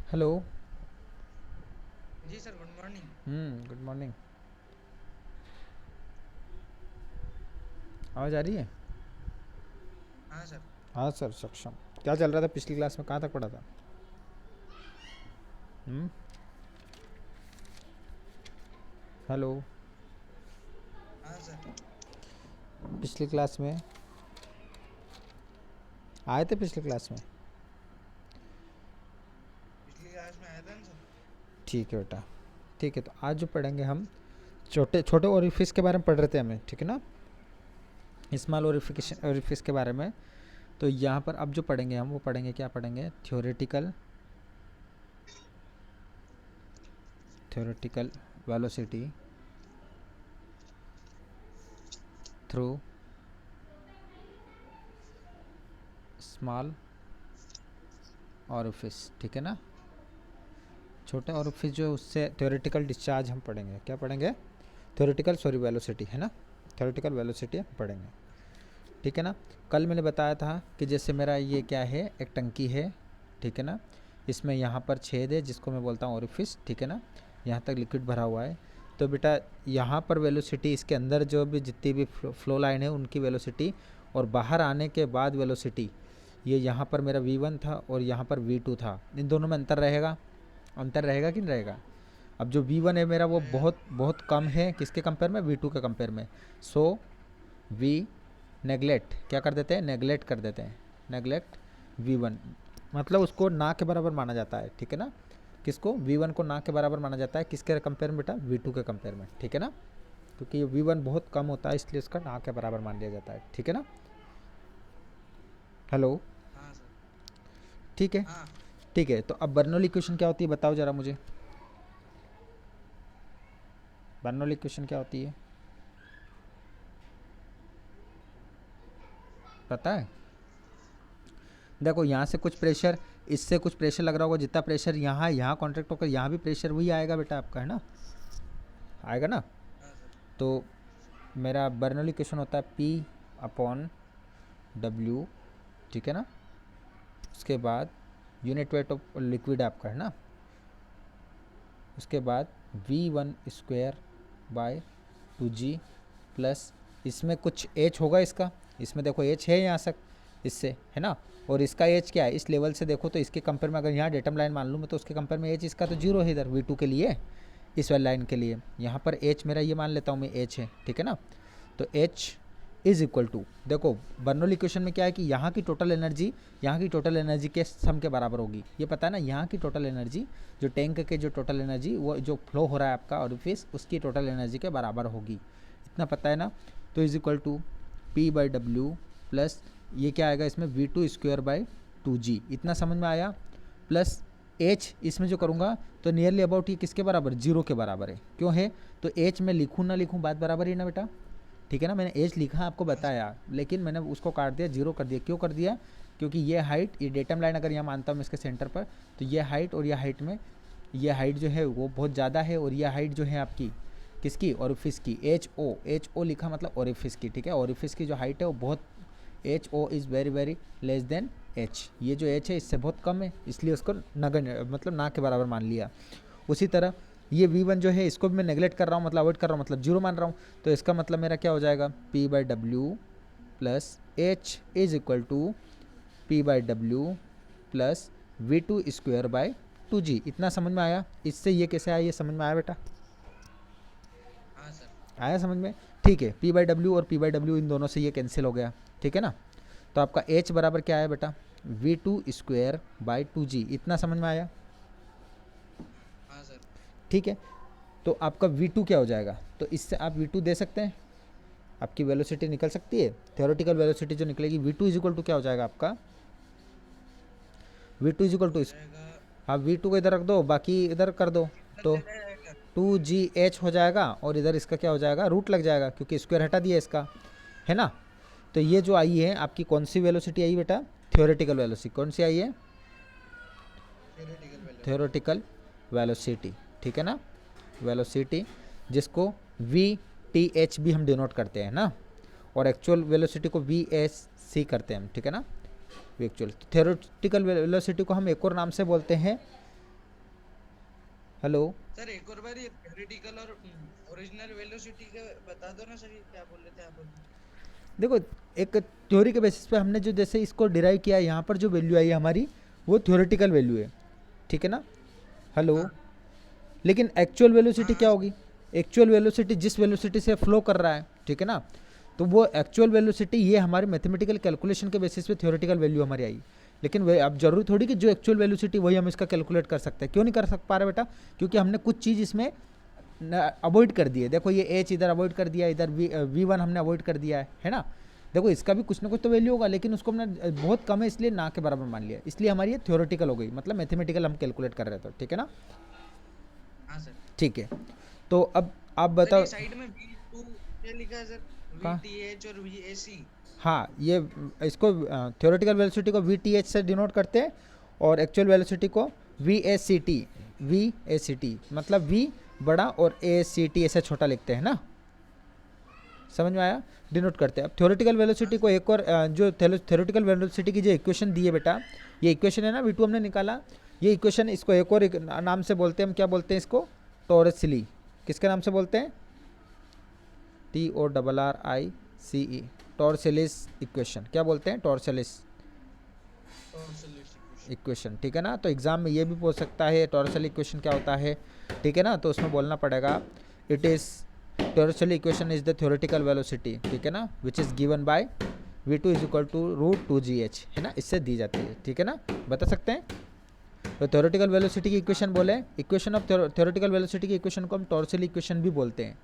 Hello. जी sir, good morning. Good morning. आवाज़ आ रही है? हाँ सर। हाँ सर, सक्षम। क्या चल रहा था पिछली क्लास में, कहाँ तक पढ़ा था? हम्म। हेलो। हाँ सर। पिछली क्लास में आए थे, पिछली क्लास में? पिछली क्लास में आया था ना सर। ठीक है बेटा। ठीक है, तो आज जो पढ़ेंगे हम छोटे छोटे ओरिफिस के बारे में पढ़ रहे थे हमें, ठीक है ना? स्मॉल हाँ ओरिफिकेशन सर। ओरिफिस के बारे में। तो यहाँ पर अब जो पढ़ेंगे हम, वो पढ़ेंगे, क्या पढ़ेंगे? Theoretical theoretical velocity through small orifice, ठीक है ना? छोटे ओरिफिस जो, उससे थ्योरेटिकल डिस्चार्ज हम पढ़ेंगे। क्या पढ़ेंगे? थ्योरेटिकल, सॉरी, वेलोसिटी, है ना? थ्योरेटिकल वेलोसिटी पढ़ेंगे, ठीक है ना? कल मैंने बताया था कि जैसे मेरा ये क्या है, एक टंकी है, ठीक है ना? इसमें यहाँ पर छेद है जिसको मैं बोलता हूँ ओरिफिस, ठीक है ना? यहाँ तक लिक्विड भरा हुआ है। तो बेटा यहाँ पर वेलोसिटी, इसके अंदर जो भी जितनी भी फ्लो लाइन है उनकी वेलोसिटी, और बाहर आने के बाद वेलोसिटी, ये यहाँ पर मेरा v1 था और यहाँ पर v2 था। इन दोनों में अंतर रहेगा? अंतर रहेगा कि नहीं रहेगा? अब जो v1 है मेरा, वो रहेगा। बहुत बहुत कम है किसके कंपेयर में? v2 के कंपेयर में। सो वी नेगलेक्ट, क्या कर देते हैं? नेगलेक्ट कर देते हैं। नेगलेक्ट v1, मतलब उसको ना के बराबर माना जाता है, ठीक है ना? किसको? v1 को ना के बराबर माना जाता है, किसके कंपेयर में बेटा? v2 के कंपेयर में, ठीक है ना? क्योंकि ये v1 बहुत कम होता है, इसलिए इसका ना के बराबर मान लिया जाता है, ठीक है ना? हेलो। हाँ सर। ठीक है। हाँ। ठीक है, तो अब बर्नौली इक्वेशन क्या होती है, बताओ जरा मुझे। बर्नौली इक्वेशन क्या होती है, पता है? देखो, यहाँ से कुछ प्रेशर, इससे कुछ प्रेशर लग रहा होगा, जितना प्रेशर यहाँ यहाँ कॉन्ट्रैक्ट होकर यहाँ भी प्रेशर वही आएगा बेटा आपका, है ना? आएगा ना? हाँ सर। तो मेरा बर्नौली इक्वेशन होता है P अपॉन W, ठीक है ना? उसके बाद यूनिट वेट ऑफ लिक्विड आपका, है ना? उसके बाद V1 square by 2G plus, इसमें कुछ H होगा इसका, इसमें देखो H है यहाँ तक, इससे, है ना? और इसका H क्या है इस लेवल से, देखो तो इसके कंपेयर में अगर यहाँ डेटम लाइन मान लूँ मैं, तो उसके कंपेयर में H इसका तो जीरो है इधर V2 के लिए, इस वाली लाइन के लिए। यहाँ पर H मेरा ये मान लेता हूँ मैं H है, ठीक है ना? तो H इज इक्वल टू, देखो बर्नौली इक्वेशन में क्या है कि यहाँ की टोटल एनर्जी यहाँ की टोटल एनर्जी के सम के बराबर होगी, ये पता है ना? यहाँ की टोटल एनर्जी, जो टैंक के जो टोटल एनर्जी, वो जो फ्लो हो रहा है आपका ऑरिफिस, उसकी टोटल एनर्जी के बराबर होगी, इतना पता है ना? तो is equal to P/W plus, ये क्या आएगा इसमें? V2 स्क्वायर बाई 2G, इतना समझ में आया? प्लस H इसमें जो करूँगा तो नियरली अबाउट ये किसके बराबर? जीरो के बराबर है। क्यों है? तो H में लिखूँ ना लिखूँ, बात बराबर ही ना बेटा, ठीक है ना? मैंने एज लिखा आपको हाँ सर। बताया, लेकिन मैंने उसको काट दिया, जीरो कर दिया। क्यों कर दिया? क्योंकि ये हाइट, ये डेटम लाइन अगर यहाँ मानता हूँ मैं इसके सेंटर पर, तो ये हाइट और ये हाइट में, ये हाइट जो है वो बहुत ज़्यादा है, और ये हाइट जो है आपकी किसकी? ओरिफिस की। एच ओ लिखा मतलब ओरिफिस की, ठीक है? ओरिफिस की जो हाइट है वो बहुत, H O is very very less than H, ये जो एच है इससे बहुत कम है, इसलिए उसको नगण्य, मतलब ना के बराबर मान लिया। उसी तरह ये V1 जो है, इसको भी मैं नेगलेक्ट कर रहा हूँ, मतलब अवॉइड कर रहा हूँ, मतलब जीरो मान रहा हूँ। तो इसका मतलब मेरा क्या हो जाएगा? P/W plus H is equal to P/W plus V2 square by 2G, इतना समझ में आया? इससे ये कैसे आया, ये समझ में आया बेटा? हाँ सर। आया समझ में? ठीक है, P/W और P/W इन दोनों से ये कैंसिल हो गया, ठीक है ना? तो आपका H बराबर क्या आया बेटा? V2 स्क्वायर बाई 2G, इतना समझ में आया? हाँ सर। ठीक है। तो आपका V2 क्या हो जाएगा? तो इससे आप V2 दे सकते हैं, आपकी वेलोसिटी निकल सकती है, थ्योरेटिकल वेलोसिटी जो निकलेगी। V2 इज इक्वल टू क्या हो जाएगा आपका? V2 इज इक्वल हो टू, जाएगा। हाँ V2 को इधर रख दो, बाकी इधर कर दो, इधर तो ले जाएगा। 2GH हो जाएगा, और इधर इसका क्या हो जाएगा? रूट लग जाएगा, क्योंकि स्क्वायर हटा दिया इसका, है ना? तो ये हाँ। जो आई है आपकी, कौन सी वेलोसिटी आई बेटा? Theoretical velocity. कौन सी आई है? Theoretical velocity. थ्योरेटिकल वेलोसिटी, ठीक है ना? वेलोसिटी, जिसको VTH भी हम डिनोट करते हैं ना, और एक्चुअल वेलोसिटी को VSC करते हैं हम, ठीक है ना? एक्चुअल थ्योरेटिकल वेलोसिटी को हम एक और नाम से बोलते हैं, हेलो। सर एक और बार ये थ्योरेटिकल और ओरिजिनल वेलोसिटी का बता दो ना सर, ये क्या बोल रहे थे आप अभी? देखो, एक थ्योरी के बेसिस पे हमने जो जैसे इसको डिराइव किया है, यहाँ पर जो वैल्यू आई है हमारी वो थ्योरेटिकल वैल्यू है, ठीक है ना। हेलो। हाँ लेकिन एक्चुअल हाँ वेलोसिटी हाँ क्या सर। होगी? एक्चुअल वेलोसिटी जिस वेलोसिटी से फ्लो कर रहा है, ठीक है ना, तो वो एक्चुअल वेलोसिटी ये हमारे मैथमेटिकल कैलकुलेशन के बेसिस पे थ्योरेटिकल वैल्यू हमारी आई। लेकिन वे अब जरूरी थोड़ी कि जो एक्चुअल वेलोसिटी वही हम इसका कैलकुलेट कर सकते हैं। क्यों नहीं कर सक पा रहे बेटा? क्योंकि हमने कुछ चीज़ इसमें अवॉइड कर दी है। देखो ये एच इधर अवॉइड कर दिया, इधर वी वन हमने अवॉइड कर दिया है ना। देखो इसका भी कुछ ना कुछ तो वैल्यू होगा, लेकिन उसको हमने बहुत कम है इसलिए ना के बराबर मान लिया, इसलिए हमारी ये थ्योरेटिकल हो गई, मतलब मैथमेटिकल हम कैलकुलेट कर रहे थे, ठीक है ना। हाँ सर। ठीक है, तो अब आप सर बताओ। ये साइड में V2 क्या लिखा है सर? कहाँ? VTH और VAC। हाँ, ये इसको थ्योरेटिकल वेलोसिटी को वी टी एच से डिनोट करते हैं और एक्चुअल वेलोसिटी को V A C T. V A C T मतलब वी बड़ा और ए सी टी ऐसे छोटा लिखते हैं ना, समझ में आया? डिनोट करते हैं। अब थ्योरेटिकल हाँ वेलोसिटी को सर। एक और जो थ्योरेटिकल वेलोसिटी की जो इक्वेशन दी है बेटा, ये इक्वेशन है ना, वी टू हमने निकाला, ये इक्वेशन इसको एक और एक नाम से बोलते हैं हम, क्या बोलते हैं इसको? टॉर्सली। किसके नाम से बोलते हैं? TORRICE, Torricelli's equation. क्या बोलते हैं? टॉर्सलिस टॉर्सलिस इक्वेशन। इक्वेशन, ठीक है ना। तो एग्जाम में ये भी पूछ सकता है टॉर्सल इक्वेशन क्या होता है, ठीक है ना। तो उसमें बोलना पड़ेगा it is Torricelli's equation is the theoretical velocity, ठीक है ना, which is given by V2 is equal to √2gh, है ना, इससे दी जाती है, ठीक है ना, बता सकते हैं। तो थ्योरेटिकल वेलोसिटी की हाँ इक्वेशन बोले, इक्वेशन ऑफ थ्योरेटिकल वेलोसिटी की इक्वेशन को हम टॉर्सल इक्वेशन भी बोलते हैं,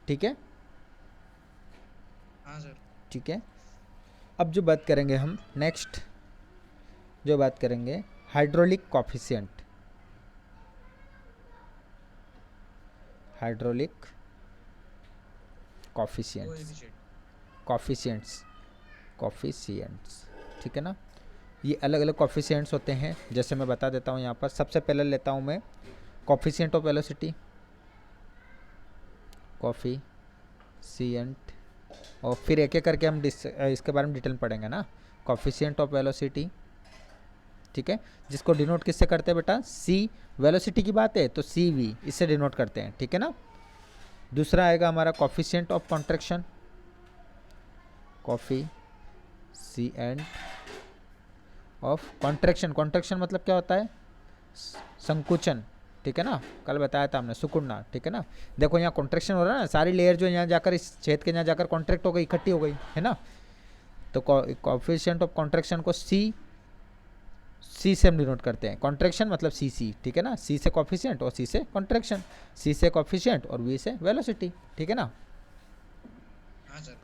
ठीक है। हाँ सर। ठीक है, अब जो बात करेंगे हम नेक्स्ट, जो बात करेंगे hydraulic coefficient. Hydraulic coefficients, coefficient. Coefficients, coefficients, ठीक है ना। ये अलग अलग कॉफिशिएंट्स होते हैं, जैसे मैं बता देता हूँ यहाँ पर। सबसे पहले लेता हूँ मैं कॉफिशिएंट ऑफ वेलोसिटी, कॉफिशिएंट, और फिर एक एक करके हम इसके बारे में डिटेल में पढ़ेंगे ना। कॉफिशिएंट ऑफ वेलोसिटी, ठीक है, जिसको डिनोट किससे करते हैं बेटा? सी, वेलोसिटी की बात है तो सी वी, इससे डिनोट करते हैं, ठीक है ना। दूसरा आएगा हमारा coefficient of contraction, coefficient of contraction. Contraction मतलब क्या होता है? संकुचन, ठीक है ना, कल बताया था हमने, सुकुड़ना, ठीक है ना। देखो यहाँ कॉन्ट्रैक्शन हो रहा है ना, सारी लेयर जो यहाँ जाकर इस छेद के यहाँ जाकर कॉन्ट्रैक्ट हो गई, इकट्ठी हो गई, है ना। तो कॉफिशिएंट ऑफ कॉन्ट्रैक्शन को सी से हम डिनोट करते हैं। कॉन्ट्रैक्शन मतलब सी, ठीक है ना, सी से कॉफिशिएंट और सी से कॉन्ट्रैक्शन, सी से कॉफिशिएंट और वी से वेलोसिटी, ठीक है ना। हाँ सर।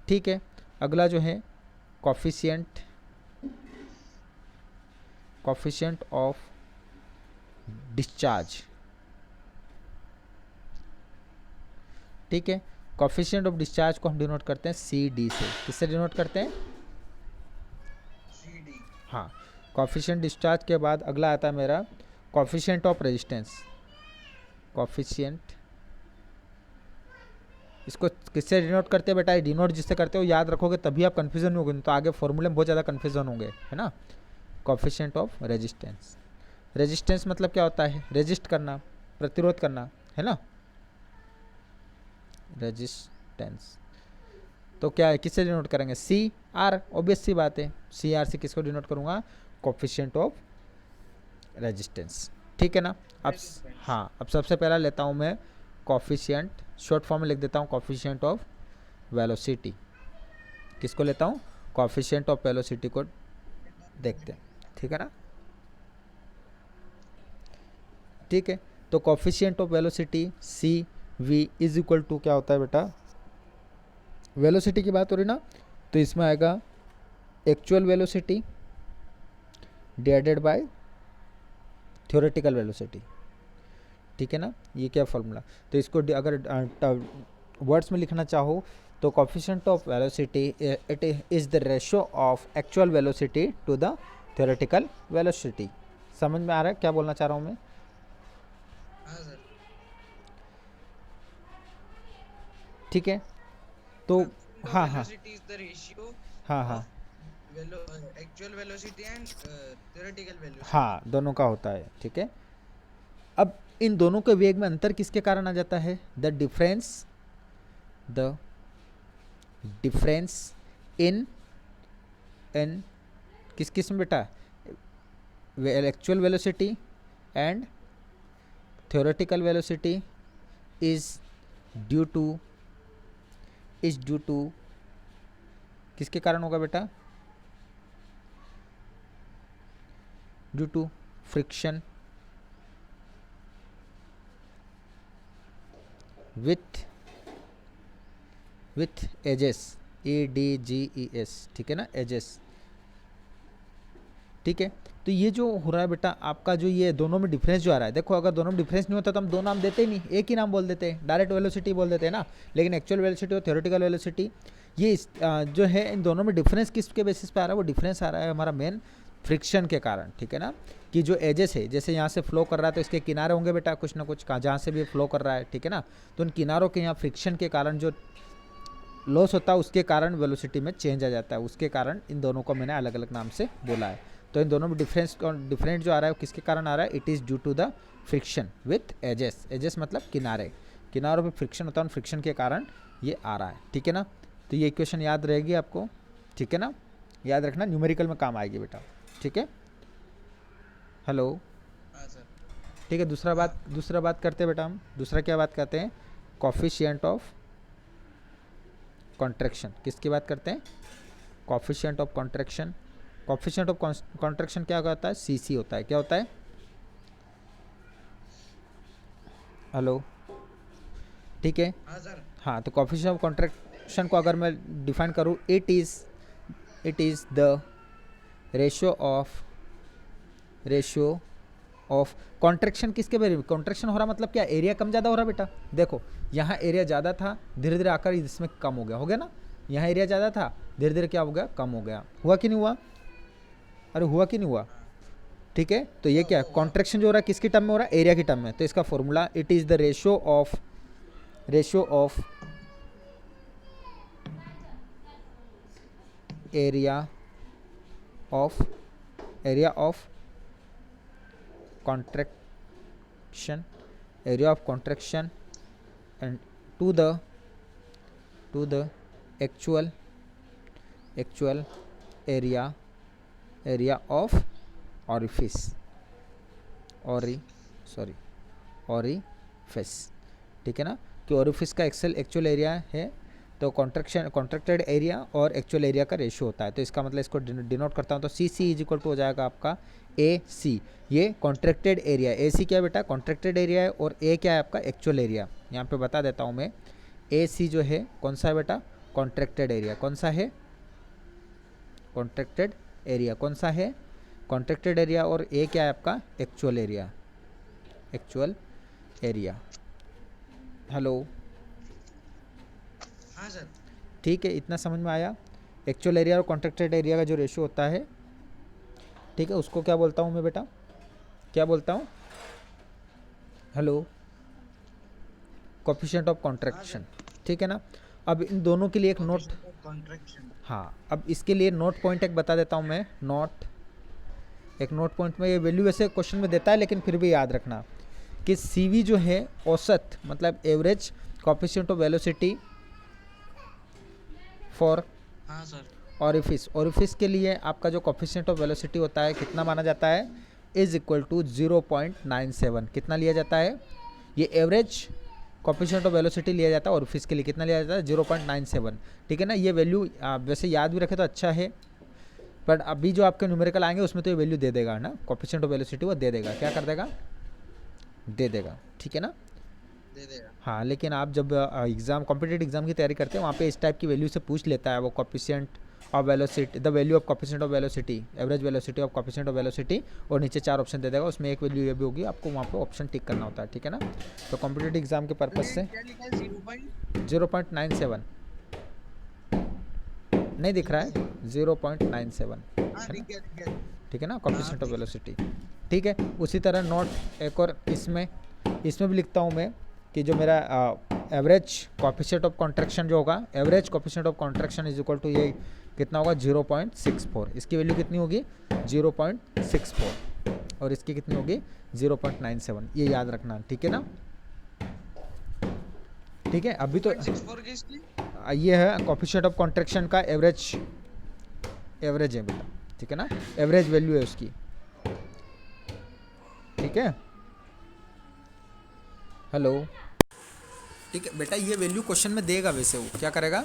ठीक है, अगला जो है कॉफिशिएंट, कॉफिशिएंट ऑफ डिस्चार्ज, ठीक है। कॉफिशिएंट ऑफ डिस्चार्ज को हम डिनोट करते हैं सी डी से। किससे डिनोट करते हैं? CD। हाँ, कॉफिशिएंट डिस्चार्ज के बाद अगला आता है मेरा कॉफिशिएंट ऑफ रेजिस्टेंस। कॉफिशिएंट, इसको किससे डिनोट करते हैं बेटा? डिनोट जिससे करते हो याद रखोगे तभी आप कन्फ्यूजन नहीं होगे, तो आगे फॉर्मूले में बहुत ज़्यादा कन्फ्यूजन होंगे, है ना। कॉफिशिएंट ऑफ रेजिस्टेंस, रेजिस्टेंस मतलब क्या होता है? रेजिस्ट करना, प्रतिरोध करना, है ना, रेजिस्टेंस। तो क्या है, किससे डिनोट करेंगे? सी आर, ऑब्वियस सी बात है, सी आर से किसको डिनोट करूँगा? कॉफिशिएंट ऑफ रेजिस्टेंस, ठीक है ना। अब रेजिस्टेंस। हाँ, अब सबसे पहला लेता हूँ मैं कॉफिशिएंट, शॉर्ट फॉर्म में लिख देता हूँ कॉफिशिएंट ऑफ वेलोसिटी। किसको लेता हूँ? कॉफिशिएंट ऑफ वेलोसिटी को देखते हैं, ठीक है ना। ठीक है, तो coefficient of velocity C V is equal to क्या होता है बेटा? वेलोसिटी की बात हो रही ना, तो इसमें आएगा actual velocity divided bye theoretical velocity, ठीक है ना। ये क्या फॉर्मूला? तो इसको अगर वर्ड्स में लिखना चाहो तो coefficient of velocity it is the ratio of actual velocity to the theoretical velocity. समझ में आ रहा है क्या बोलना चाह रहा हूँ मैं? हाँ सर। ठीक है, तो हाँ हाँ वेलोसिटी इज द रेशियो हाँ हाँ of actual velocity and theoretical velocity. हाँ, दोनों का होता है, ठीक है। अब इन दोनों के वेग में अंतर किसके कारण आ जाता है? द डिफरेंस इन किस में बेटा? Actual velocity and theoretical velocity is due to किसके कारण होगा बेटा? Due to friction with edges, EDGES, ठीक है ना, एजेस। ठीक है, तो ये जो हो रहा है बेटा आपका, जो ये दोनों में डिफरेंस जो आ रहा है, देखो अगर दोनों में डिफरेंस नहीं होता तो हम दो नाम देते ही नहीं, एक ही नाम बोल देते हैं, डायरेक्ट वेलोसिटी बोल देते हैं ना। लेकिन एक्चुअल वेलोसिटी और थ्योरेटिकल वेलोसिटी ये जो है इन दोनों में डिफरेंस किसके बेसिस पे आ रहा है? वो डिफरेंस आ रहा है हमारा मेन फ्रिक्शन के कारण, ठीक है ना। कि जो एजेस है, जैसे यहाँ से फ्लो कर रहा है तो इसके किनारे होंगे बेटा कुछ ना कुछ, जहाँ से भी फ्लो कर रहा है, ठीक है ना। तो उन किनारों के यहाँ फ्रिक्शन के कारण जो लॉस होता है उसके कारण वेलोसिटी में चेंज आ जाता है, उसके कारण इन दोनों को मैंने अलग अलग नाम से बोला है। तो इन दोनों में डिफरेंट जो आ रहा है वो किसके कारण आ रहा है? It is due to the friction with edges. Edges मतलब किनारों पे फ्रिक्शन होता है, उन फ्रिक्शन के कारण ये आ रहा है, ठीक है ना। तो ये इक्वेशन याद रहेगी आपको, ठीक है ना, याद रखना, न्यूमेरिकल में काम आएगी बेटा, ठीक है। हेलो, हाँ सर। ठीक है। दूसरा बात करते हैं बेटा हम। दूसरा क्या बात करते हैं? Coefficient of contraction. किसकी बात करते हैं? Coefficient of contraction. Coefficient of contraction क्या होता है? CC होता है। क्या होता है? हेलो, ठीक है। हाँ सर। हाँ, तो कोफिशिएंट ऑफ कॉन्ट्रैक्शन को अगर मैं डिफाइन करूँ, it is the ratio of contraction. किसके बारे में कॉन्ट्रैक्शन हो रहा? मतलब क्या, एरिया कम ज़्यादा हो रहा बेटा। देखो यहाँ एरिया ज़्यादा था, धीरे धीरे आकर इसमें कम हो गया ना। यहाँ एरिया ज़्यादा था, धीरे धीरे क्या हो गया? कम हो गया। हुआ कि नहीं हुआ? अरे हुआ कि नहीं हुआ? ठीक है, तो ये क्या है? कॉन्ट्रैक्शन जो हो रहा है किसकी टर्म में हो रहा है? एरिया की टर्म में। तो इसका formula, it is the ratio of area of contraction and to the actual area of orifice, ठीक है ना। कि ओरिफिस का एक्चुअल एरिया है, तो कॉन्ट्रैक्टेड एरिया और एक्चुअल एरिया का रेशियो होता है। तो इसका मतलब इसको डिनोट करता हूँ तो CC इज इक्वल टू हो जाएगा आपका AC। ये कॉन्ट्रैक्टेड एरिया, AC क्या है बेटा? कॉन्ट्रैक्टेड एरिया है, और A क्या है आपका? Actual area. यहाँ पे बता देता हूँ मैं, AC जो है कौन सा है बेटा? Contracted area. कौन सा है? Contracted area. कौन सा है? Contracted area. और A क्या है आपका? Actual area. हेलो, हाँ सर। ठीक है, इतना समझ में आया? एक्चुअल एरिया और कॉन्ट्रैक्टेड एरिया का जो रेशियो होता है, ठीक है, उसको क्या बोलता हूँ मैं बेटा? क्या बोलता हूँ? हेलो, कोफिशिएंट ऑफ कॉन्ट्रैक्शन, ठीक है ना। अब इन दोनों के लिए एक नोट, हाँ, अब इसके लिए नोट पॉइंट एक बता देता हूँ मैं। नोट पॉइंट में ये वैल्यू वैसे क्वेश्चन में देता है, लेकिन फिर भी याद रखना कि CV जो है औसत, मतलब average coefficient of velocity for orifice के लिए आपका जो कोफिशिएंट ऑफ वेलोसिटी होता है कितना माना जाता है? Is equal to 0.97। कितना लिया जाता है? ये एवरेज कोफिशिएंट ऑफ वेलोसिटी लिया जाता है ओरिफिस के लिए। कितना लिया जाता है? 0.97, ठीक है ना। ये वैल्यू आप वैसे याद भी रखे तो अच्छा है, बट अभी जो आपके न्यूमेरिकल आएंगे उसमें तो ये वैल्यू दे देगा ना, कोफिशिएंट ऑफ वेलोसिटी वो दे देगा। क्या कर देगा? दे देगा, ठीक है ना, दे देगा। हाँ, लेकिन आप जब कॉम्पिटिटिव एग्जाम की तैयारी करते हैं वहाँ पे इस टाइप की वैल्यू से पूछ लेता है वो, coefficient of velocity, the value of coefficient of velocity, average velocity of coefficient of velocity, और नीचे 4 ऑप्शन दे देगा, उसमें एक वैल्यू ये भी होगी, आपको वहाँ पे ऑप्शन टिक करना होता है, ठीक है ना। तो कॉम्पिटिटिव एग्जाम के पर्पज से क्या लिखा है? 0.97 नहीं दिख रहा है? 0.97 है ना, ठीक है ना, कोफिशिएंट ऑफ वेलोसिटी, ठीक है। उसी तरह नोट एक और इसमें भी लिखता हूँ मैं कि जो मेरा एवरेज कोफिशिएंट ऑफ कॉन्ट्रैक्शन जो होगा, average coefficient of contraction is equal to ये कितना होगा? 0.64। इसकी वैल्यू कितनी होगी? 0.64। और इसकी कितनी होगी 0.97, ये याद रखना, ठीक है ना। ठीक है, अभी तो 2.64 की इसकी ये है कोफिशिएंट ऑफ कॉन्ट्रैक्शन का एवरेज है बेटा, ठीक है ना, एवरेज वैल्यू है उसकी, ठीक है। हेलो, ठीक है बेटा, ये वैल्यू क्वेश्चन में देगा, वैसे वो क्या करेगा,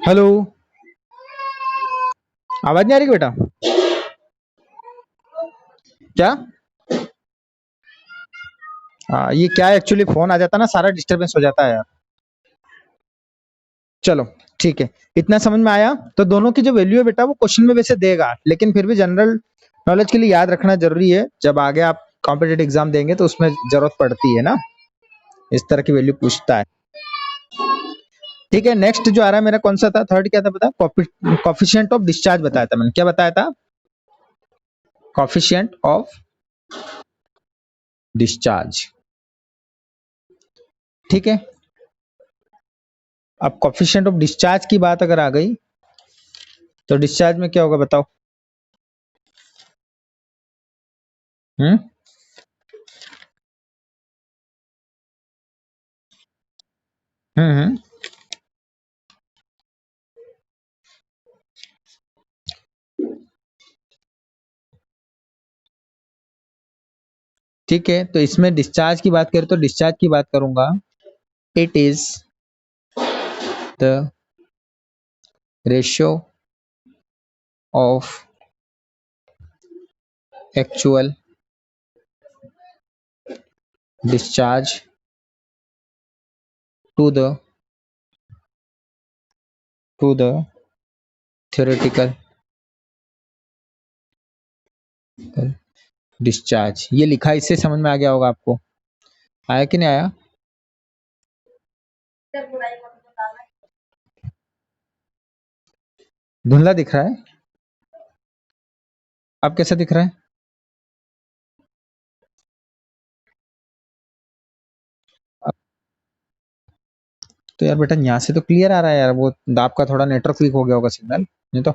हेलो, आवाज नहीं आ रही बेटा, क्या ये क्या है, एक्चुअली फोन आ जाता है ना, सारा डिस्टरबेंस हो जाता है यार। चलो ठीक है, इतना समझ में आया। तो दोनों की जो वैल्यू है बेटा वो क्वेश्चन में वैसे देगा, लेकिन फिर भी जनरल नॉलेज के लिए याद रखना जरूरी है, जब आगे आप कॉम्पिटेटिव एग्जाम देंगे तो उसमें जरूरत पड़ती है ना, इस तरह की वैल्यू पूछता है। ठीक है, नेक्स्ट जो आ रहा है मेरा कौन सा था, थर्ड क्या था बता, कॉफिशिएंट ऑफ डिस्चार्ज बताया था मैंने, क्या बताया था, कॉफिशिएंट ऑफ डिस्चार्ज, ठीक है। अब कॉफिशिएंट ऑफ डिस्चार्ज की बात अगर आ गई तो डिस्चार्ज में क्या होगा बताओ, हम्म हम्म, ठीक है। तो इसमें डिस्चार्ज की बात करें तो डिस्चार्ज की बात करूंगा, it is the ratio of actual discharge to the theoretical discharge. ये लिखा, इससे समझ में आ गया होगा आपको, आया कि नहीं आया, धुंधला दिख रहा है, अब कैसा दिख रहा है, तो यार बेटा यहाँ से तो क्लियर आ रहा है यार, वो आपका थोड़ा नेटवर्क वीक हो गया होगा सिग्नल, नहीं तो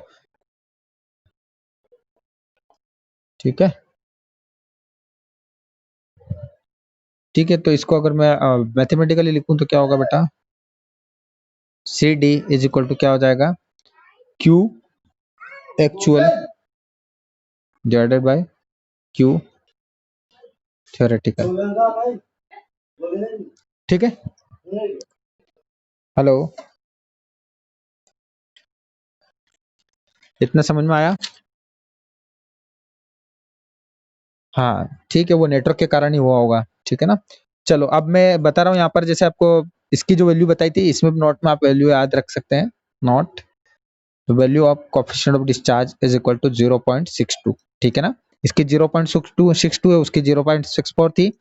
ठीक है। ठीक है, तो इसको अगर मैं मैथमेटिकली लिखूं तो क्या होगा बेटा, C D is equal to क्या हो जाएगा, Q actual divided by Q theoretical, ठीक है। हेलो, इतना समझ में आया, हाँ ठीक है, वो नेटवर्क के कारण ही हुआ होगा, ठीक है ना। चलो अब मैं बता रहा हूँ यहाँ पर, जैसे आपको इसकी जो वैल्यू बताई थी, इसमें नोट में आप वैल्यू याद रख सकते हैं, note value of coefficient of discharge is equal to 0.62, ठीक है ना। इसकी 0.62 है, उसकी 0.64 थी,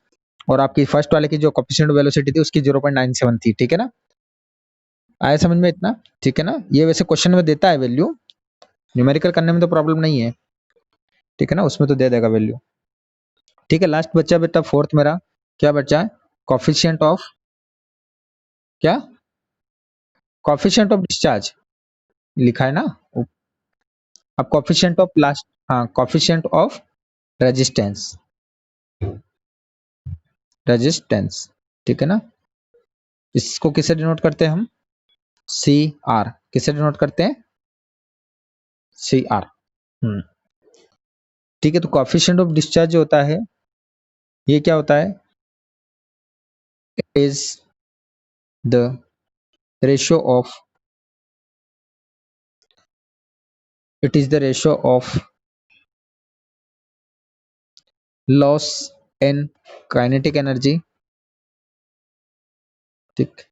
और आपकी फर्स्ट वाले की जो कोएफिशिएंट ऑफ वेलोसिटी थी उसकी 0.97 थी, ठीक है ना। आया समझ में इतना, ठीक है ना। ये वैसे क्वेश्चन में देता है वैल्यू, न्यूमेरिकल करने में तो प्रॉब्लम नहीं है, ठीक है ना, उसमें तो दे देगा वैल्यू, ठीक है। लास्ट बच्चा बेटा फोर्थ मेरा क्या बच्चा है, कोएफिशिएंट ऑफ क्या, कोएफिशिएंट ऑफ डिस्चार्ज लिखा है ना। अब कोएफिशिएंट ऑफ लास्ट, हाँ कोएफिशिएंट ऑफ रेजिस्टेंस, ठीक है ना। इसको किसे डिनोट करते हैं हम, सी आर, किसे डिनोट करते हैं, सी आर, ठीक है। तो कोएफिशिएंट ऑफ डिस्चार्ज जो होता है ये क्या होता है, is the ratio of, it is the ratio of loss in kinetic energy, ठीक,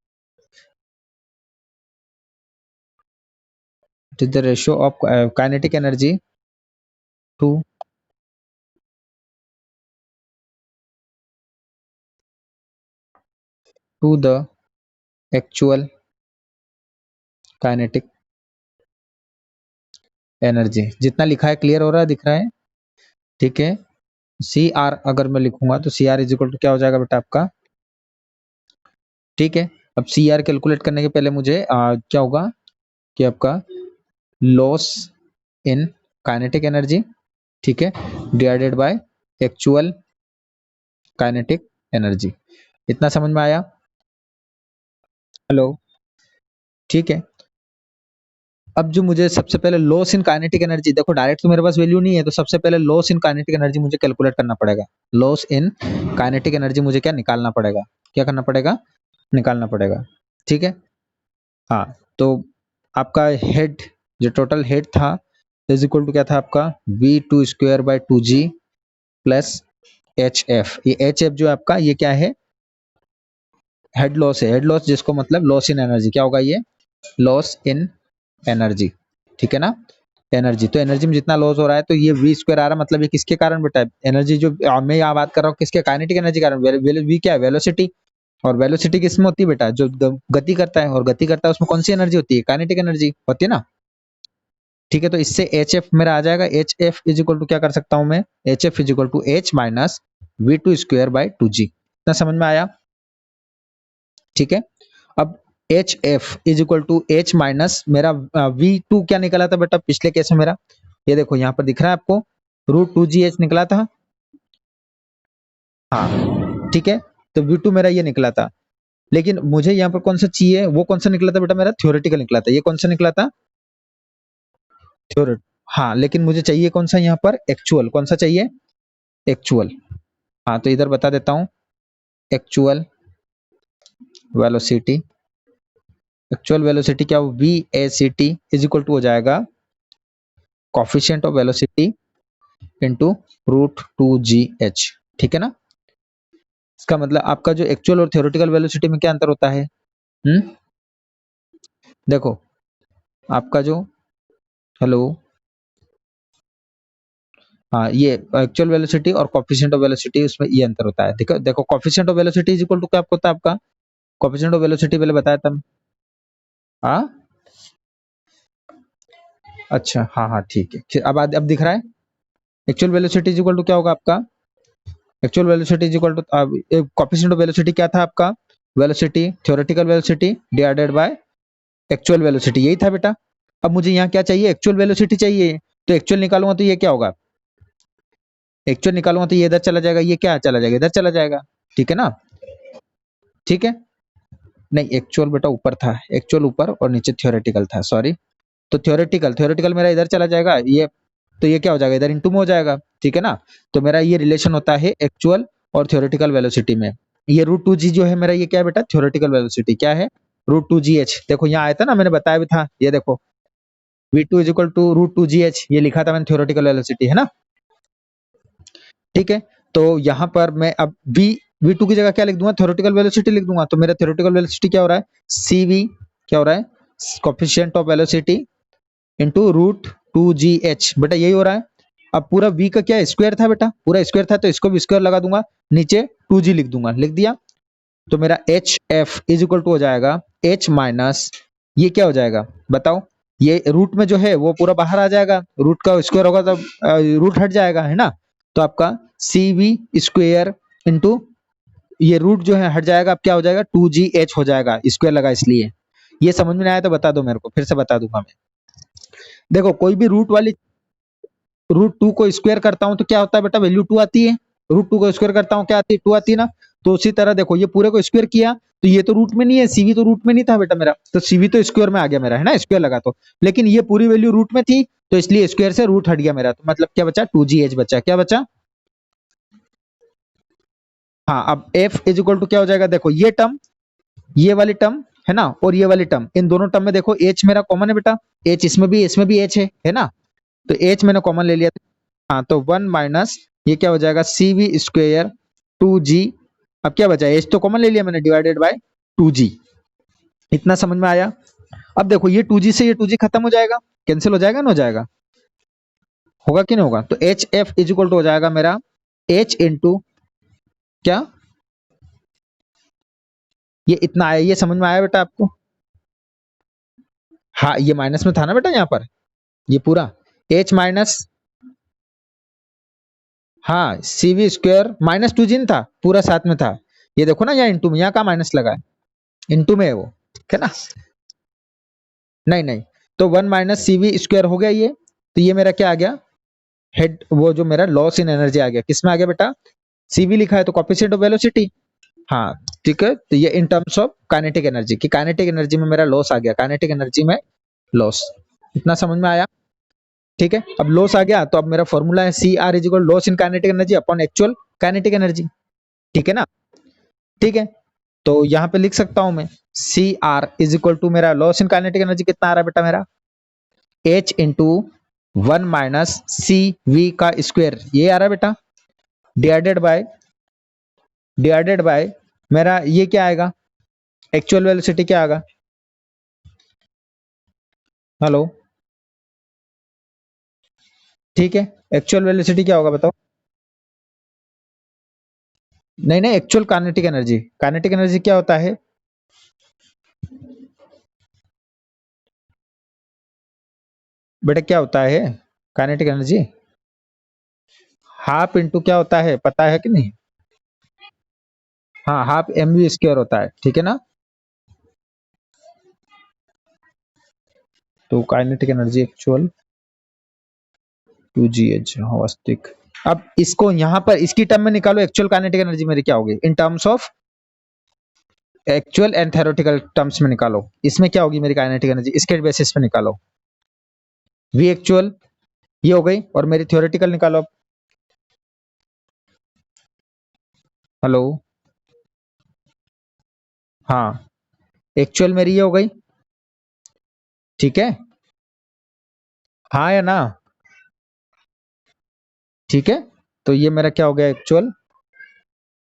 it is the ratio of kinetic energy to the actual kinetic energy. जितना लिखा है क्लियर हो रहा है, दिख रहा है? ठीक है। सी आर अगर मैं लिखूंगा तो C R is equal to क्या हो जाएगा बेटा आपका? ठीक है। अब सी आर कैलकुलेट करने के पहले मुझे क्या होगा कि आपका लॉस इन काइनेटिक एनर्जी, ठीक है, divided by actual kinetic energy. इतना समझ में आया? हेलो, ठीक है। अब जो मुझे सबसे पहले लॉस इन काइनेटिक एनर्जी, देखो डायरेक्ट तो मेरे पास वैल्यू नहीं है, तो सबसे पहले लॉस इन काइनेटिक एनर्जी मुझे कैलकुलेट करना पड़ेगा। लॉस इन काइनेटिक एनर्जी मुझे क्या निकालना पड़ेगा? क्या करना पड़ेगा? निकालना पड़ेगा। ठीक है। हाँ, तो आपका हेड, जो टोटल हेड था, इज इक्वल टू क्या था आपका? v2 square by 2g plus H F. ये एच एफ जो आपका ये क्या है? हेड लॉस है। हेड लॉस जिसको मतलब लॉस इन एनर्जी, क्या होगा ये? लॉस इन एनर्जी, ठीक है ना? एनर्जी, तो एनर्जी में जितना लॉस हो रहा है तो ये वी स्क्वायर आ रहा है, मतलब ये किसके कारण बेटा? एनर्जी जो मैं यहाँ बात कर रहा हूँ किसके? काइनेटिक एनर्जी कारण। वी क्या है? वेलोसिटी। और वेलोसिटी किसमें होती है बेटा? जो गति करता है, और गति करता है उसमें कौन सी एनर्जी होती है? काइनेटिक एनर्जी होती है ना? ठीक है, तो इससे एच एफ मेरा आ जाएगा। H F is equal to क्या कर सकता हूं मैं? H F is equal to H minus V two square by 2g। इतना समझ में आया? ठीक है। अब H F is equal to H minus मेरा वी टू क्या निकला था बेटा पिछले केस में मेरा? ये देखो यहाँ पर दिख रहा है आपको, रूट टू जी एच निकला था। हाँ, ठीक है। तो वी टू मेरा ये निकला था, लेकिन मुझे यहाँ पर कौन सा चाहिए? वो कौन सा निकला था बेटा? मेरा थ्योरेटिकल निकला था। ये कौन सा निकला था? थ्योरेट। हाँ, लेकिन मुझे चाहिए कौन सा यहाँ पर? एक्चुअल। कौन सा चाहिए? एक्चुअल। हाँ, तो इधर बता देता हूँ। एक्चुअल वेलोसिटी, एक्चुअल वेलोसिटी क्या हो? V A C T is equal to हो जाएगा coefficient of velocity into root two G H. ठीक है ना? इसका मतलब आपका जो एक्चुअल और थ्योरेटिकल वेलोसिटी में क्या अंतर होता है? देखो आपका जो, हेलो, हाँ, ये एक्चुअल वेलोसिटी और कॉफिशिएंट ऑफ वेलोसिटी, उसमें ये अंतर होता है। ठीक है, देखो coefficient of velocity is equal to क्या होता है आपका? कॉफिशिएंट ऑफ वेलोसिटी पहले बताया था। हाँ, अच्छा, हाँ हाँ, ठीक है। अब दिख रहा है। Actual velocity is equal to क्या होगा आपका? Actual velocity is equal to, coefficient of velocity क्या था आपका? Velocity, theoretical velocity divided by actual velocity, यही था बेटा। अब मुझे यहाँ क्या चाहिए? एक्चुअल वेलोसिटी चाहिए। तो एक्चुअल निकालूंगा तो ये क्या होगा? एक्चुअल निकालूंगा तो ये इधर चला जाएगा, ये क्या चला जाएगा? इधर चला जाएगा। ठीक है ना? ठीक है। नहीं, एक्चुअल बेटा ऊपर था, एक्चुअल ऊपर और नीचे थ्योरेटिकल था, सॉरी। तो थ्योरेटिकल, थ्योरेटिकल मेरा इधर चला जाएगा, ये तो ये क्या हो जाएगा? इधर इंटू में हो जाएगा। ठीक है ना? तो मेरा ये रिलेशन होता है एक्चुअल और थ्योरेटिकल वेलोसिटी में। ये रूट टू जी जो है मेरा, ये क्या है बेटा? Theoretical velocity. क्या है? Root two G H. देखो यहाँ आया था ना, मैंने बताया भी था, ये देखो V two is equal to root two G H, ये लिखा था मैंने थ्योरेटिकल वेलोसिटी, है ना? ठीक है। तो यहाँ पर मैं अब वी वी टू की जगह क्या लिख दूंगा? थ्योरेटिकल वेलोसिटी लिख दूंगा। तो मेरा थ्योरेटिकल वेलोसिटी क्या हो रहा है? सी वी क्या हो रहा है? Coefficient of velocity into root two G H, बेटा यही हो रहा है। अब पूरा v का क्या स्क्वायर था बेटा? पूरा स्क्वायर था, तो इसको भी स्क्वायर लगा दूंगा, नीचे 2g लिख दूंगा, लिख दिया। तो मेरा H F is equal to हो जाएगा h माइनस, ये क्या हो जाएगा बताओ? ये रूट में जो है वो पूरा बाहर आ जाएगा, रूट का स्क्वायर होगा तो रूट हट जाएगा, है ना? तो आपका सी वी स्क्वायर इंटू ये रूट जो है हट जाएगा, अब क्या हो जाएगा? 2gh हो जाएगा, स्क्वायर लगा इसलिए। ये समझ में आया तो बता दो मेरे को, फिर से बता दूंगा मैं। देखो कोई भी रूट वाली, रूट टू को स्क्वायर करता हूं तो क्या होता है बेटा? वैल्यू टू आती है। रूट टू को स्क्वायर करता हूं क्या आती है? टू आती है ना? तो उसी तरह देखो ये पूरे को स्क्वायर किया तो ये तो रूट में नहीं है, सीवी तो रूट में नहीं था बेटा मेरा, तो सीवी तो स्क्वायर में आ गया मेरा, है ना? स्क्वायर लगा तो, लेकिन ये पूरी वैल्यू रूट में थी तो इसलिए स्क्वायर से रूट हट गया मेरा, तो मतलब क्या बचा? 2gh बचा। क्या बचा? हाँ, अब f इज इक्वल टू क्या हो जाएगा? देखो ये टर्म, ये वाली टर्म, है ना, और ये वाली टर्म, इन दोनों टर्म में देखो एच मेरा कॉमन है बेटा, एच इसमें भी एच है ना, तो एच मैंने कॉमन ले लिया। हाँ, तो 1 माइनस ये क्या हो जाएगा, सी वी स्क्वेयर 2g। अब क्या बचा, एच तो कॉमन ले लिया मैंने, डिवाइडेड बाय 2g। इतना समझ में आया। अब देखो ये 2g से ये 2g खत्म हो जाएगा, कैंसिल हो जाएगा ना, हो जाएगा, होगा कि नहीं होगा, तो H F is equal to हो जाएगा मेरा एच इंटू क्या, ये इतना आया, ये समझ में आया बेटा आपको। हाँ, ये माइनस में था ना बेटा यहाँ पर, ये पूरा एच माइनस, हाँ सी वी स्क्वायर माइनस 2g था, पूरा साथ में था। ये देखो ना, यहाँ इंटू में, यहाँ का माइनस लगा है, इंटू में है वो, ठीक है ना। नहीं नहीं, तो 1 माइनस सी वी स्क्वायर हो गया ये, तो ये मेरा क्या आ गया, हेड, वो जो मेरा लॉस इन एनर्जी आ गया, किसमें आ गया बेटा, सीवी लिखा है तो कोएफिशिएंट ऑफ वेलोसिटी। हाँ ठीक है, तो ये in terms of kinetic energy, कि काइनेटिक एनर्जी में मेरा लॉस आ गया, काइनेटिक एनर्जी में लॉस। इतना समझ में आया, ठीक है। अब लॉस आ गया, तो अब मेरा फॉर्मूला है C R is equal loss in kinetic energy upon actual kinetic energy, ठीक है ना। ठीक है, तो यहाँ पे लिख सकता हूं मैं C R is equal to मेरा लॉस इन काइनेटिक एनर्जी कितना आ रहा है बेटा मेरा, H into 1 minus C V का स्क्वायर, ये आ रहा है बेटा, डिवाइडेड बाय मेरा ये क्या आएगा, एक्चुअल वेलोसिटी क्या आएगा, हेलो, ठीक है, एक्चुअल वेलोसिटी क्या होगा बताओ। नहीं नहीं, actual kinetic energy, kinetic energy क्या होता है, बेटा क्या होता है काइनेटिक एनर्जी, हाफ इंटू क्या होता है, पता है कि नहीं। हाँ, हाफ एम वी स्क्वायर होता है, ठीक है ना। तो काइनेटिक एनर्जी एक्चुअल 2gh वास्तविक। अब इसको यहां पर इसकी टर्म में निकालो, एक्चुअल काइनेटिक एनर्जी मेरी क्या होगी, in terms of actual and theoretical terms में निकालो, इसमें क्या होगी मेरी काइनेटिक एनर्जी, इसके बेसिस पे निकालो, वी एक्चुअल ये हो गई, और मेरी थ्योरेटिकल निकालो। हेलो, हाँ, एक्चुअल मेरी ये हो गई, ठीक है, हाँ या ना, ठीक है। तो ये मेरा क्या हो गया, एक्चुअल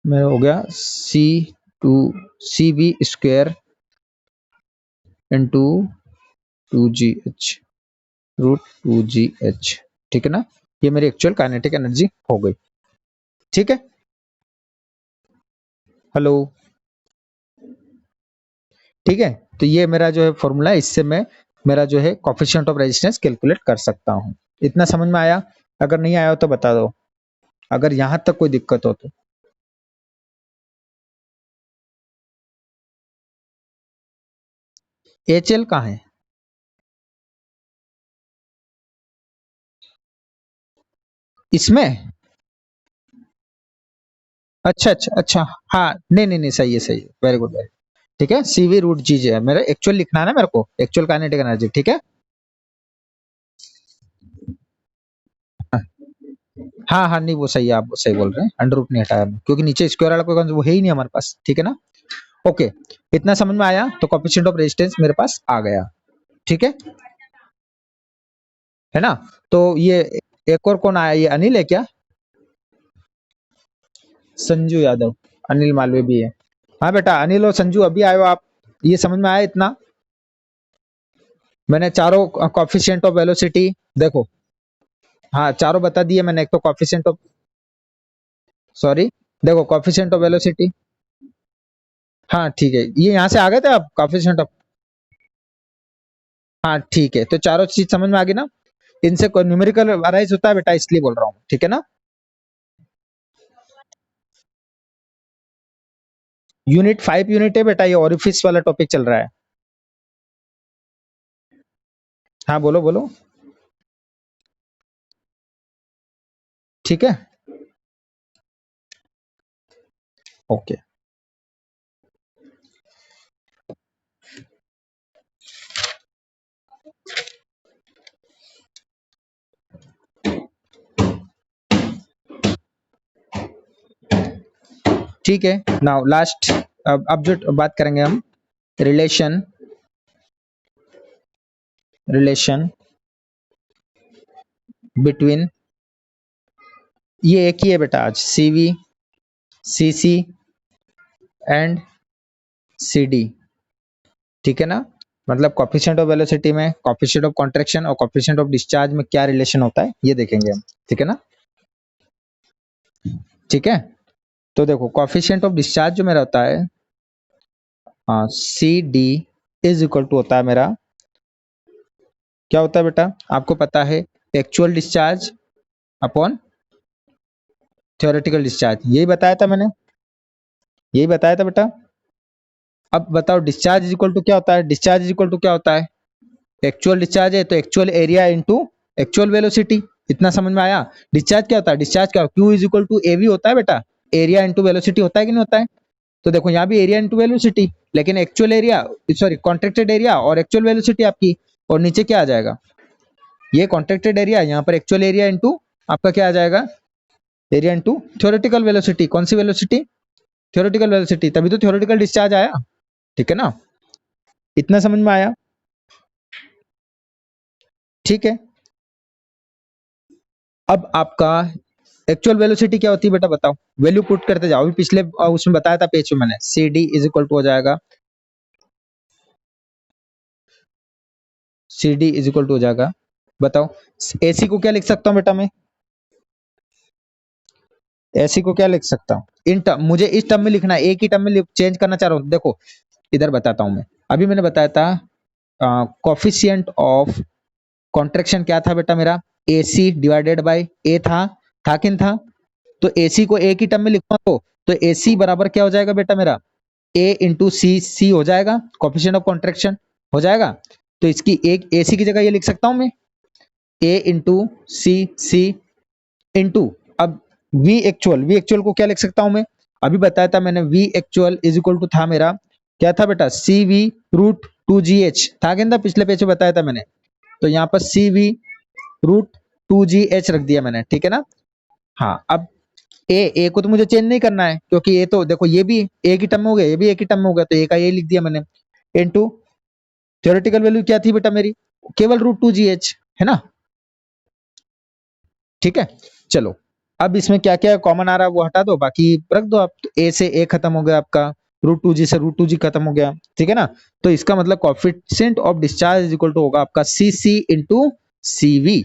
मेरा हो गया C to C V square into 2gh root 2gh, ठीक है ना। ये मेरी एक्चुअल काइनेटिक एनर्जी हो गई, ठीक है। हेलो, ठीक है, तो ये मेरा जो है फॉर्मूला है, इससे मैं मेरा जो है कोफिशिएंट ऑफ रेजिस्टेंस कैलकुलेट कर सकता हूँ। इतना समझ में आया, अगर नहीं आया हो तो बता दो, अगर यहां तक कोई दिक्कत हो तो। एच एल कहाँ है, इसमें, अच्छा अच्छा अच्छा, हाँ नहीं नहीं नहीं, सही है सही है, वेरी गुड वेरी, ठीक है, सीवी रूट जी है मेरा एक्चुअल लिखना है ना मेरे को, एक्चुअल काइनेटिक एनर्जी, ठीक है। हाँ हाँ, नहीं वो सही है, आप सही बोल रहे हैं, अंडर रूट नहीं हटाया हमने, क्योंकि नीचे स्क्वायर वाला कोई वो है ही नहीं हमारे पास, ठीक है ना। ओके, इतना समझ में आया, तो कोएफिशिएंट ऑफ रेजिस्टेंस मेरे पास आ गया, ठीक है ना। तो ये एक और कौन आया, ये अनिल है क्या, संजू यादव, अनिल मालवीय भी है। हाँ बेटा, अनिल और संजू अभी आए हो आप, ये समझ में आया इतना, मैंने चारों कोएफिशिएंट ऑफ वेलोसिटी देखो, हाँ चारों बता दिए मैंने, एक तो कोएफिशिएंट ऑफ, सॉरी, देखो कोएफिशिएंट ऑफ वेलोसिटी, हाँ ठीक है, ये यहाँ से आ गए थे आप कोएफिशिएंट ऑफ, हाँ ठीक है, तो चारों चीज समझ में आ गई ना, इनसे कोई न्यूमेरिकल अराइज होता है बेटा, इसलिए बोल रहा हूँ, ठीक है ना। यूनिट 5 यूनिट है बेटा, ये ओरिफिस वाला टॉपिक चल रहा है। हाँ बोलो बोलो, ठीक है, ओके। ठीक है, नाउ लास्ट, अब जो बात करेंगे हम रिलेशन रिलेशन बिटवीन, ये एक ही है बेटा आज, CV, CC एंड CD, ठीक है ना। मतलब कॉफिशिएंट ऑफ वेलोसिटी में कॉफिशिएंट ऑफ कॉन्ट्रैक्शन और कॉफिशिएंट ऑफ डिस्चार्ज में क्या रिलेशन होता है ये देखेंगे हम, ठीक है ना। ठीक है, तो देखो कॉफिशिएंट ऑफ डिस्चार्ज जो मेरा होता है CD इज इक्वल टू होता है मेरा, क्या होता है बेटा आपको पता है, actual discharge upon theoretical discharge, यही बताया था मैंने, यही बताया था बेटा। अब बताओ डिस्चार्ज इज इक्वल टू क्या होता है, डिस्चार्ज इज इक्वल टू क्या होता है, एक्चुअल डिस्चार्ज है तो actual area into actual velocity, इतना समझ में आया। डिस्चार्ज क्या होता है, डिस्चार्ज क्या, Q is equal to AV होता है बेटा, एरिया इनटू वेलोसिटी होता है कि नहीं होता है। तो देखो यहाँ भी एरिया इनटू वेलोसिटी, लेकिन actual area, sorry contracted area और एक्चुअल वेलोसिटी आपकी, और नीचे क्या आ जाएगा, ये कॉन्ट्रैक्टेड एरिया, यहाँ पर एक्चुअल एरिया इनटू आपका क्या आ जाएगा, एरिया इनटू थ्योरेटिकल वेलोसिटी, कौन सी वेलोसिटी, थ्योरेटिकल वेलोसिटी, तभी तो थ्योरेटिकल डिस्चार्ज आया, ठीक है ना, इतना समझ में आया। ठीक है, अब आपका एक्चुअल वेलोसिटी क्या होती है बेटा बताओ, वैल्यू पुट करते जाओ, अभी पिछले उसमें बताया था पेज में मैंने, CD इज इक्वल टू हो जाएगा, CD इज इक्वल टू हो जाएगा, बताओ AC को क्या लिख सकता हूं बेटा मैं, AC को क्या लिख सकता हूं, इन टर्म, मुझे इस टर्म में लिखना है, एक ही टर्म में चेंज करना चाह रहा हूं, देखो इधर बताता हूं मैं, अभी मैंने बताया था कोफिशिएंट ऑफ कॉन्ट्रैक्शन क्या था बेटा मेरा, AC डिवाइडेड बाय A था कि नहीं था, तो AC को एक ही टर्म में लिखूंगा तो AC बराबर क्या हो जाएगा बेटा मेरा, A इंटू C हो जाएगा, कोफिशिएंट ऑफ कॉन्ट्रैक्शन हो जाएगा, तो इसकी एक AC की जगह ये लिख सकता हूं मैं, A इंटू C इंटू, अब V एक्चुअल को क्या लिख सकता हूं मैं, अभी बताया था मैंने, V actual is equal to था मेरा, क्या था बेटा, CV रूट 2GH था क्या था, पिछले पेज में बताया था मैंने, तो यहाँ पर CV रूट 2GH रख दिया मैंने, ठीक है ना। हाँ, अब ए को तो मुझे चेंज नहीं करना है, क्योंकि ये तो देखो ये भी एक ही टर्म में हो गया, ये भी एक ही टर्म में हो गया, तो ए का ये लिख दिया मैंने, इनटू थ्योरेटिकल वैल्यू क्या थी बेटा मेरी, केवल रूट 2GH है ना, ठीक है। चलो, अब इसमें क्या क्या कॉमन आ रहा है वो हटा दो, बाकी रख दो आप, तो ए से ए खत्म हो गया आपका, रूट 2G से रूट 2G खत्म हो गया, ठीक है ना। तो इसका मतलब coefficient of discharge is equal to होगा आपका CC इंटू CV,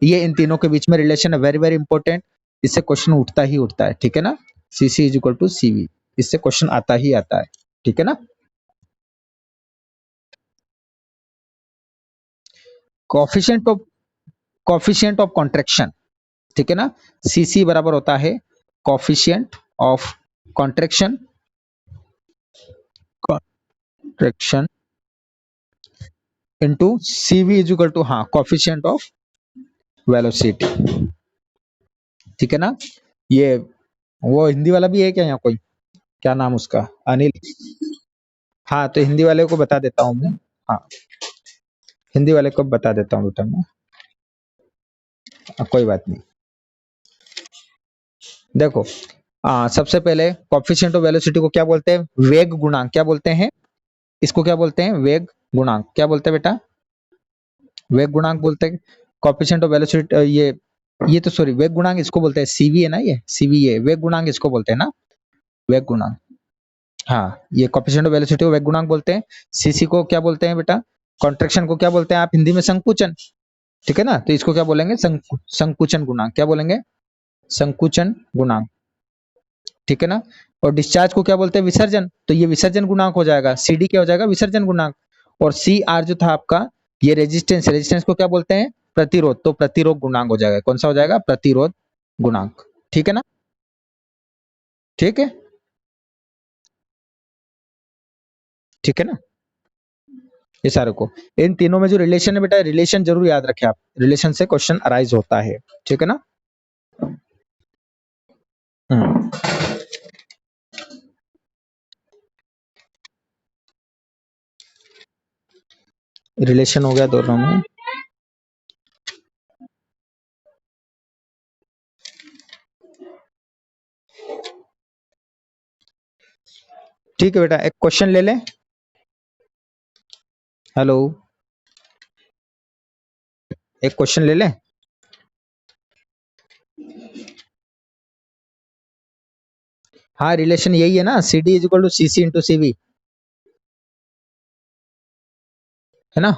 ये इन तीनों के बीच में रिलेशन है, वेरी वेरी इंपॉर्टेंट, इससे क्वेश्चन उठता ही उठता है, ठीक है ना, CC is equal to CV, इससे क्वेश्चन आता ही आता है, ठीक है ना। कॉफिशिएंट ऑफ कॉन्ट्रैक्शन, ठीक है ना, CC बराबर होता है coefficient of contraction contraction into CV is equal to, हाँ कॉफिशिएंट ऑफ वेलोसिटी, ठीक है ना। ये वो हिंदी वाला भी है क्या यहाँ कोई, क्या नाम उसका, अनिल, हाँ तो हिंदी वाले को बता देता हूँ मैं, हाँ हिंदी वाले को बता देता हूँ बेटा मैं, कोई बात नहीं, देखो सबसे पहले कॉफिशिएंट ऑफ वेलोसिटी को क्या बोलते हैं, वेग गुणांक, क्या बोलते हैं इसको, क्या बोलते हैं, वेग गुणांक, क्या बोलते हैं बेटा, वेग गुणांक बोलते हैं, कॉफिशिएंट ऑफ वेलोसिटी, ये तो सॉरी, वेग गुणांक इसको बोलते हैं, CV है ना, ये CV है, वेग गुणांक इसको बोलते हैं ना, वेग गुणांक, हाँ ये कॉफिशिएंट ऑफ वेलोसिटी को वेग गुणांक बोलते हैं, CC को क्या बोलते हैं बेटा, कॉन्ट्रैक्शन को क्या बोलते हैं आप हिंदी में, संकुचन, ठीक है ना, तो इसको क्या बोलेंगे, संकुचन गुणांक, क्या बोलेंगे, संकुचन गुणांक, ठीक है ना। और डिस्चार्ज को क्या बोलते हैं, विसर्जन, तो ये विसर्जन गुणांक हो जाएगा, CD क्या हो जाएगा, विसर्जन गुणांक, और CR जो था आपका, ये रेजिस्टेंस को क्या बोलते हैं, प्रतिरोध, तो प्रतिरोध गुणांक हो जाएगा, कौन सा हो जाएगा, प्रतिरोध गुणांक, ठीक है ना, ठीक है, ठीक है ना, ये सारे को, इन तीनों में जो रिलेशन है बेटा, रिलेशन जरूर याद रखें आप, रिलेशन से क्वेश्चन अराइज होता है, ठीक है ना। रिलेशन हो गया दोनों में, ठीक है बेटा, एक क्वेश्चन ले लें, हेलो, एक क्वेश्चन ले लें। हाँ, रिलेशन यही है ना, C D is equal to C C into C V, है ना।